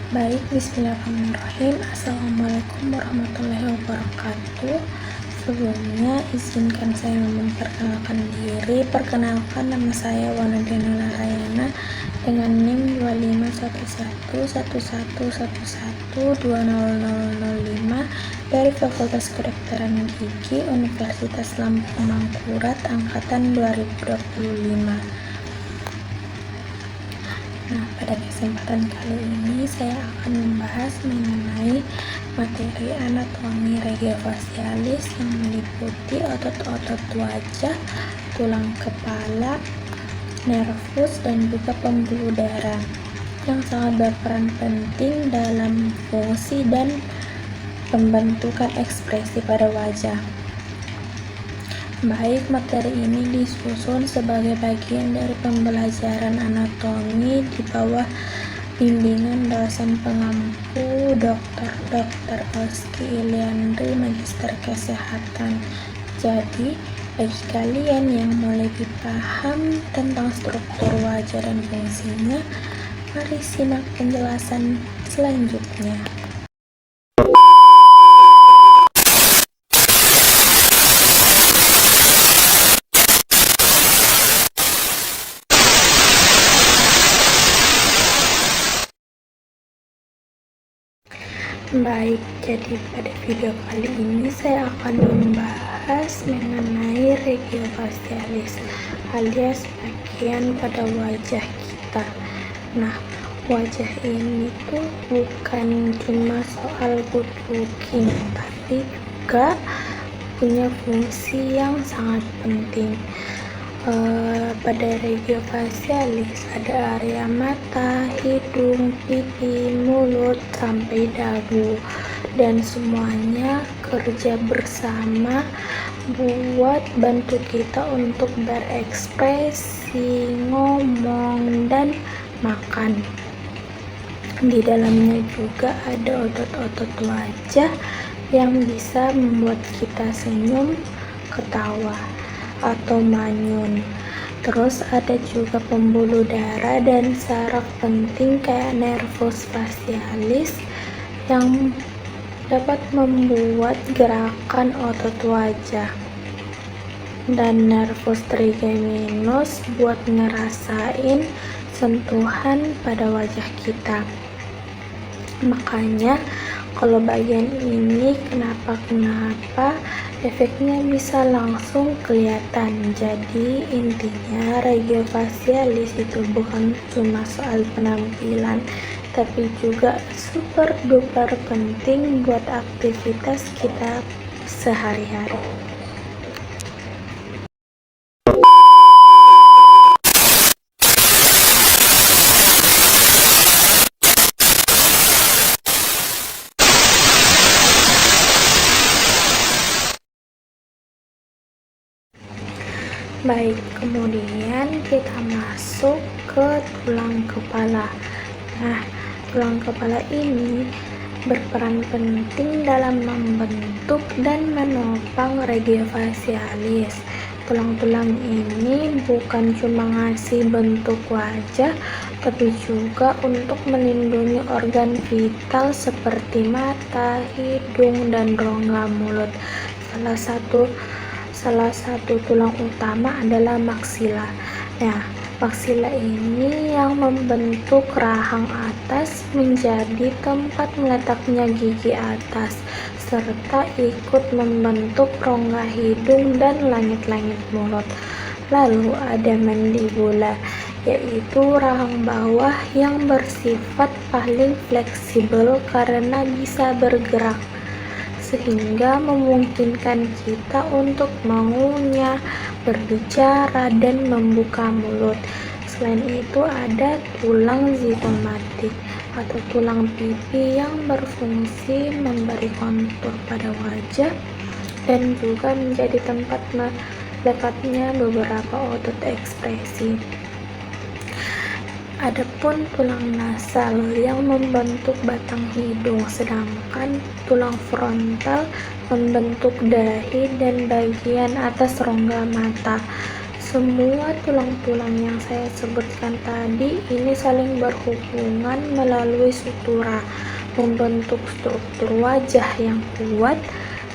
Baik, bismillahirrahmanirrahim. Assalamualaikum warahmatullahi wabarakatuh. Sebelumnya, izinkan saya memperkenalkan diri. Perkenalkan, nama saya Wana Diana Narayana dengan NIM 25111111200005 dari Fakultas Kedokteran Gigi Universitas Lampung Mangkurat angkatan 2025. Nah, pada kesempatan kali ini saya akan membahas mengenai materi anatomi regiofacialis yang meliputi otot-otot wajah, tulang kepala, nervus, dan juga pembuluh darah yang sangat berperan penting dalam fungsi dan pembentukan ekspresi pada wajah. Baik, materi ini disusun sebagai bagian dari pembelajaran anatomi di bawah bimbingan dosen pengampu Dr. Oski Iliandri, Magister Kesehatan. Jadi, bagi kalian yang mau lebih paham tentang struktur wajah dan fungsinya, mari simak penjelasan selanjutnya. Baik, jadi pada video kali ini saya akan membahas mengenai regiofacialis alias bagian pada wajah kita. Nah, wajah ini tuh bukan cuma soal good looking, tapi juga punya fungsi yang sangat penting. Pada regiofacialis ada area mata, hidung, pipi, mulut, sampai dagu, dan semuanya kerja bersama buat bantu kita untuk berekspresi, ngomong, dan makan. Di dalamnya juga ada otot-otot wajah yang bisa membuat kita senyum, ketawa, atau manyun. Terus ada juga pembuluh darah dan saraf penting kayak nervus facialis yang dapat membuat gerakan otot wajah, dan nervus trigeminus buat ngerasain sentuhan pada wajah kita. Makanya kalau bagian ini kenapa efeknya bisa langsung kelihatan. Jadi intinya regiofacialis itu bukan cuma soal penampilan, tapi juga super duper penting buat aktivitas kita sehari-hari. Baik, kemudian kita masuk ke tulang kepala. Nah, tulang kepala ini berperan penting dalam membentuk dan menopang regiofacialis. Tulang-tulang ini bukan cuma ngasih bentuk wajah, tapi juga untuk melindungi organ vital seperti mata, hidung, dan rongga mulut. Salah satu tulang utama adalah maksila. Nah, maksila ini yang membentuk rahang atas menjadi tempat meletaknya gigi atas, serta ikut membentuk rongga hidung dan langit-langit mulut. Lalu ada mandibula, yaitu rahang bawah yang bersifat paling fleksibel karena bisa bergerak, sehingga memungkinkan kita untuk mengunyah, berbicara, dan membuka mulut. Selain itu ada tulang zigomatik atau tulang pipi yang berfungsi memberi kontur pada wajah dan juga menjadi tempat melekatnya beberapa otot ekspresi. Adapun tulang nasal yang membentuk batang hidung, sedangkan tulang frontal membentuk dahi dan bagian atas rongga mata. semua tulang-tulang yang saya sebutkan tadi ini saling berhubungan melalui sutura, membentuk struktur wajah yang kuat,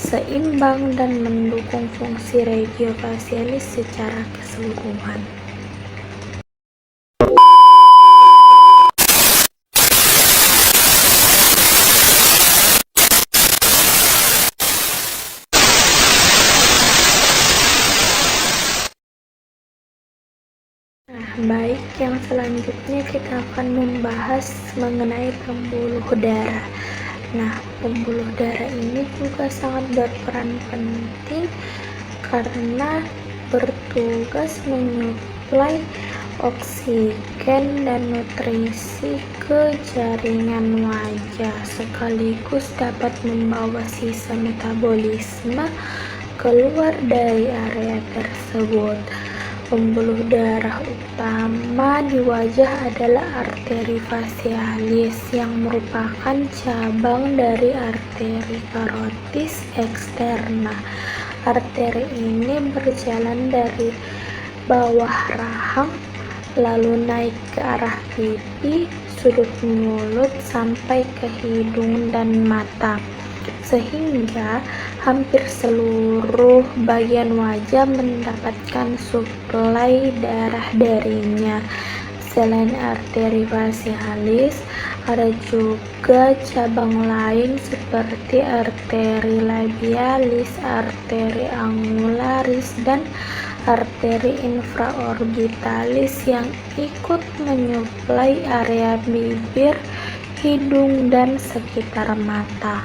seimbang, dan mendukung fungsi regiofacialis secara keseluruhan. Baik, yang selanjutnya kita akan membahas mengenai pembuluh darah. Nah, pembuluh darah ini juga sangat berperan penting karena bertugas menyuplai oksigen dan nutrisi ke jaringan wajah, sekaligus dapat membawa sisa metabolisme keluar dari area tersebut. Pembuluh darah utama di wajah adalah arteri facialis yang merupakan cabang dari arteri karotis eksterna. Arteri ini berjalan dari bawah rahang lalu naik ke arah pipi, sudut mulut sampai ke hidung dan mata, sehingga hampir seluruh bagian wajah mendapatkan suplai darah darinya. Selain arteri facialis, ada juga cabang lain seperti arteri labialis, arteri angularis, dan arteri infraorbitalis yang ikut menyuplai area bibir, hidung, dan sekitar mata.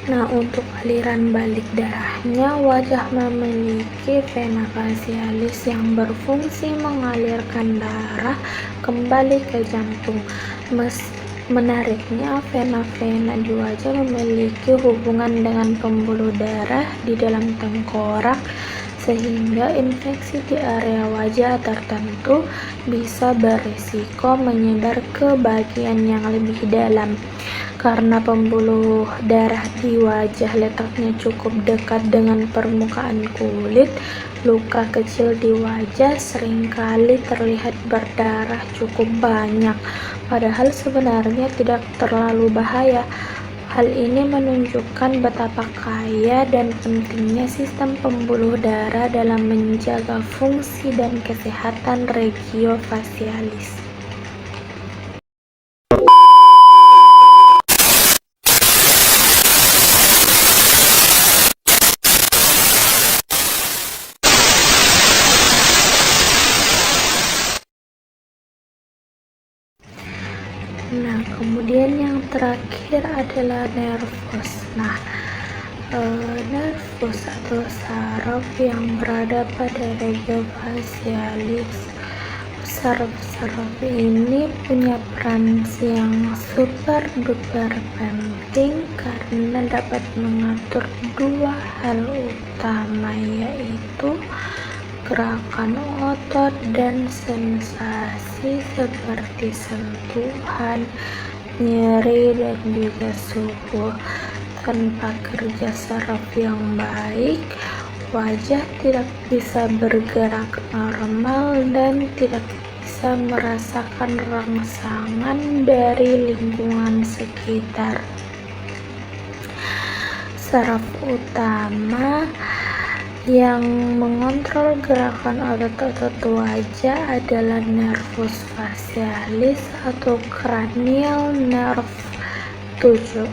Nah, untuk aliran balik darahnya, wajah memiliki vena facialis yang berfungsi mengalirkan darah kembali ke jantung. Menariknya, vena-vena di wajah memiliki hubungan dengan pembuluh darah di dalam tengkorak, sehingga infeksi di area wajah tertentu bisa berisiko menyebar ke bagian yang lebih dalam. Karena pembuluh darah di wajah letaknya cukup dekat dengan permukaan kulit, luka kecil di wajah seringkali terlihat berdarah cukup banyak, padahal sebenarnya tidak terlalu bahaya. Hal ini menunjukkan betapa kaya dan pentingnya sistem pembuluh darah dalam menjaga fungsi dan kesehatan regiofacialis. Nah, kemudian yang terakhir adalah nervus. Nah, nervus atau saraf yang berada pada regiofacialis. Saraf ini punya peran yang super duper penting karena dapat mengatur dua hal utama, yaitu gerakan otot dan sensasi seperti sentuhan, nyeri, dan juga suhu. Tanpa kerja saraf yang baik, wajah tidak bisa bergerak normal dan tidak bisa merasakan rangsangan dari lingkungan sekitar. Saraf utama yang mengontrol gerakan otot-otot wajah adalah nervus facialis atau cranial nerve 7.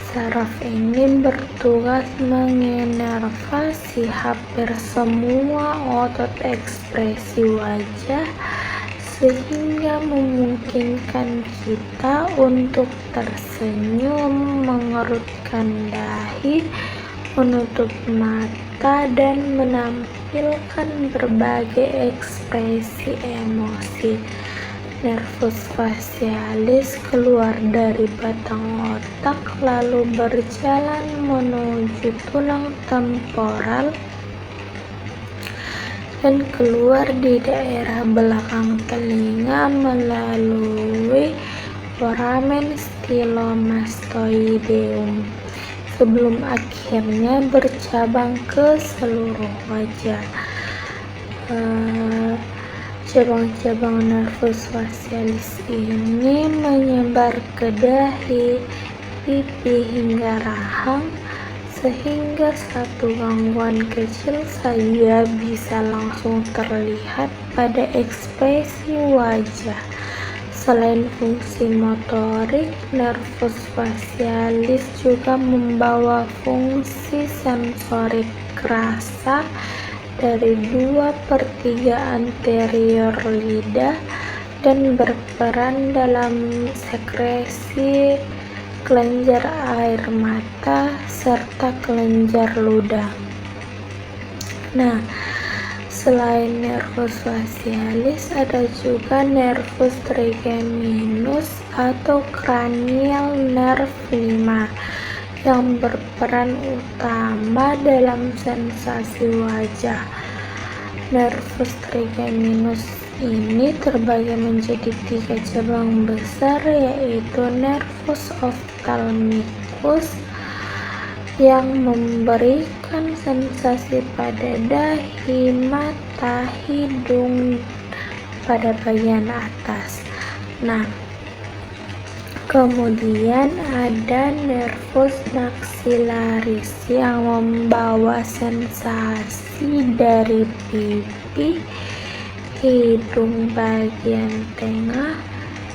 Saraf ini bertugas menginervasi hampir semua otot ekspresi wajah, sehingga memungkinkan kita untuk tersenyum, mengerutkan dahi, menutup mata, dan menampilkan berbagai ekspresi emosi. Nervus facialis keluar dari batang otak lalu berjalan menuju tulang temporal dan keluar di daerah belakang telinga melalui foramen stylomastoideum sebelum akhirnya bercabang ke seluruh wajah. Cabang-cabang nervus facialis ini menyebar ke dahi, pipi hingga rahang, sehingga satu gangguan kecil saja bisa langsung terlihat pada ekspresi wajah. Selain fungsi motorik, nervus facialis juga membawa fungsi sensorik rasa dari 2/3 anterior lidah dan berperan dalam sekresi kelenjar air mata serta kelenjar ludah. Nah, selain nervus facialis, ada juga nervus trigeminus atau cranial nerve 5 yang berperan utama dalam sensasi wajah. Nervus trigeminus ini terbagi menjadi 3 cabang besar, yaitu nervus ophthalmicus yang memberikan sensasi pada dahi, mata, hidung pada bagian atas. Nah, kemudian ada nervus maxillaris yang membawa sensasi dari pipi, hidung bagian tengah,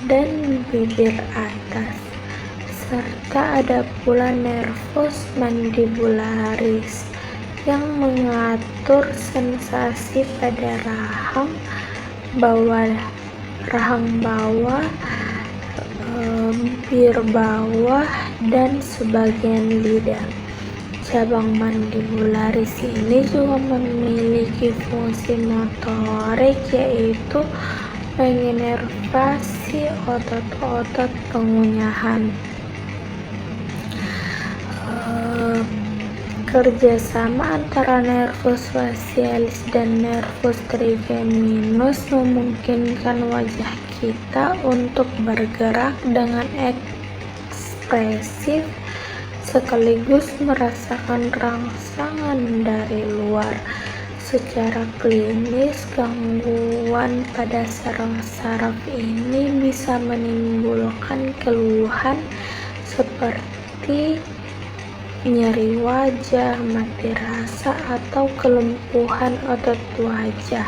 dan bibir atas. Serta ada pula nervus mandibularis yang mengatur sensasi pada rahang bawah, bibir bawah, dan sebagian lidah. Cabang mandibularis ini juga memiliki fungsi motorik, yaitu menginervasi otot-otot pengunyahan. Kerjasama antara nervus facialis dan nervus trigeminus memungkinkan wajah kita untuk bergerak dengan ekspresif sekaligus merasakan rangsangan dari luar. Secara klinis, gangguan pada saraf-saraf ini bisa menimbulkan keluhan seperti nyeri wajah, mati rasa, atau kelumpuhan otot wajah.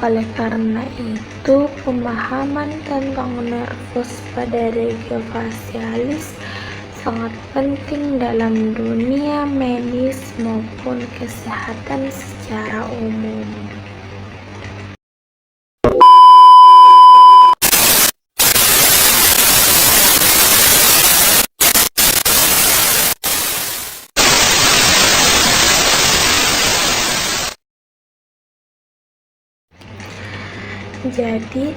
Oleh karena itu, pemahaman tentang nervus pada regio facialis sangat penting dalam dunia medis maupun kesehatan secara umum. Jadi,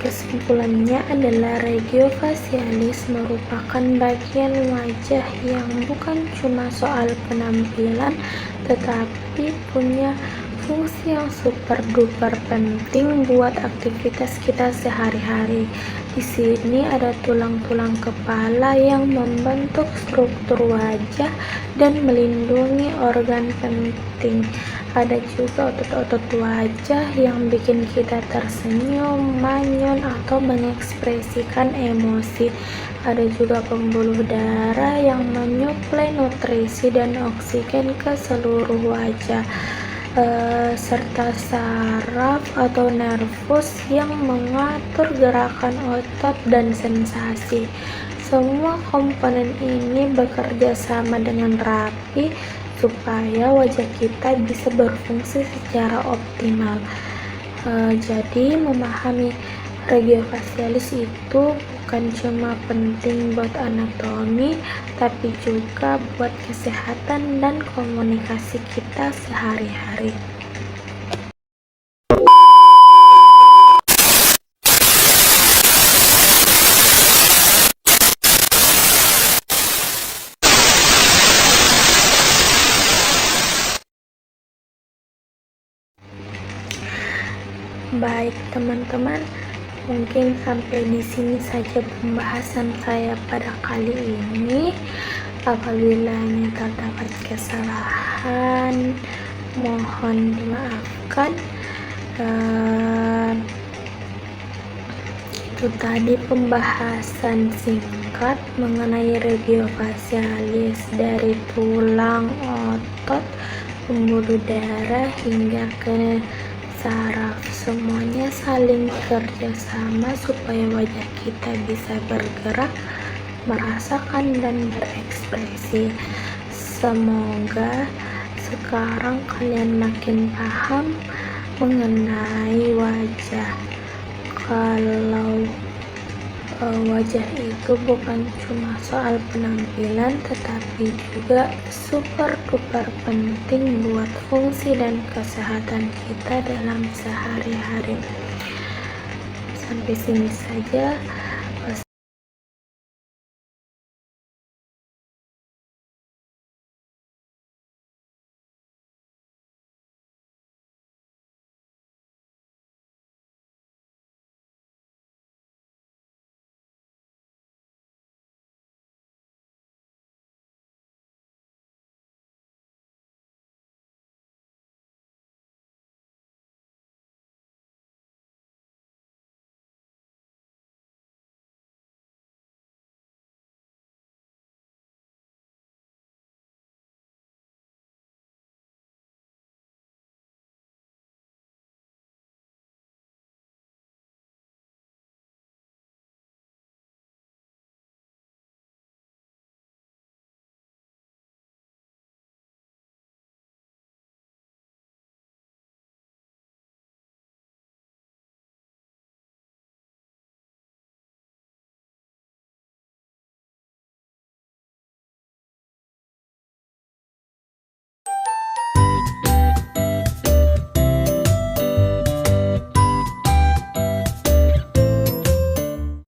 kesimpulannya adalah regio facialis merupakan bagian wajah yang bukan cuma soal penampilan, tetapi punya fungsi yang super duper penting buat aktivitas kita sehari-hari. Di sini ada tulang-tulang kepala yang membentuk struktur wajah dan melindungi organ penting. Ada juga otot-otot wajah yang bikin kita tersenyum, manyun, atau mengekspresikan emosi. Ada juga pembuluh darah yang menyuplai nutrisi dan oksigen ke seluruh wajah, serta saraf atau nervus yang mengatur gerakan otot dan sensasi. Semua komponen ini bekerja sama dengan rapi supaya wajah kita bisa berfungsi secara optimal. Jadi memahami regio facialis itu bukan cuma penting buat anatomi, tapi juga buat kesehatan dan komunikasi kita sehari-hari. Baik teman-teman, mungkin sampai di sini saja pembahasan saya pada kali ini. Apabila terdapat kesalahan, mohon dimaafkan. Itu tadi pembahasan singkat mengenai regiofacialis dari tulang, otot, pembuluh darah hingga ke saraf. Semuanya saling kerjasama supaya wajah kita bisa bergerak, merasakan dan berekspresi. Semoga sekarang kalian makin paham mengenai wajah. Kalau wajah itu bukan cuma soal penampilan, tetapi juga super duper penting buat fungsi dan kesehatan kita dalam sehari-hari. Sampai sini saja.